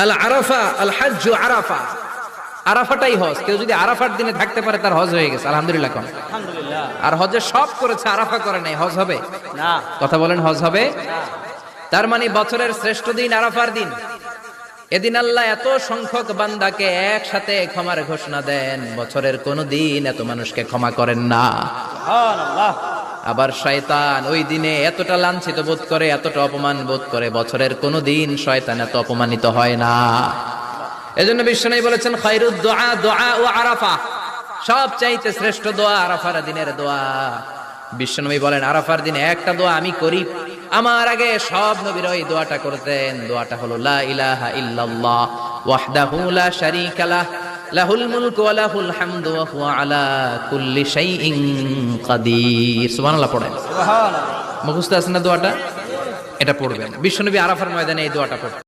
আল আরাফা আল হজ্জ আরাফা, আরাফাটাই হজ। কেউ যদি আরাফার দিনে থাকতে পারে তার হজ হয়ে গেছে, আলহামদুলিল্লাহ। কোন আলহামদুলিল্লাহ। আর হজে সব করেছে, আরাফা করে নাই, হজ হবে না। কথা বলেন, হজ হবে না। তার মানে বছরের শ্রেষ্ঠ দিন আরাফার দিন। এদিন আল্লাহ এত সংখ্যক বান্দাকে একসাথে ক্ষমার ঘোষণা দেন, বছরের কোন দিন এত মানুষকে ক্ষমা করেন না। সুবহানাল্লাহ। আবার শয়তান ওই দিনে এতটা লাঞ্ছিত বোধ করে, এতটা অপমান বোধ করে, বছরের কোন দিন শয়তান এত অপমানিত হয় না। এজন্য বিশ্বনবী বলেছেন খায়রুদ দুআ দুআ ও আরাফা, সব চাইতে শ্রেষ্ঠ দোয়া আরাফার দিনের দোয়া। বিশ্বনবী বলেন আরাফার দিনে একটা দোয়া আমি করি, আমার আগে সব নবীরা এই দোয়াটা করতেন। দোয়াটা হলো লা ইলাহা ইল্লাল্লাহ ওয়াহদাহু লা শারীকা লাহ লাহুল মুলকু ওয়া লাহুল হামদু ওয়া হুয়া আলা কুল্লি শাইইন কাদির। সুবহানাল্লাহ পড়েন। সুবহানাল্লাহ। মুখস্থ আছে না দোয়াটা? এটা পড়বেন। বিশ্বনবী আরাফার ময়দানে এই দোয়াটা পড়তেন।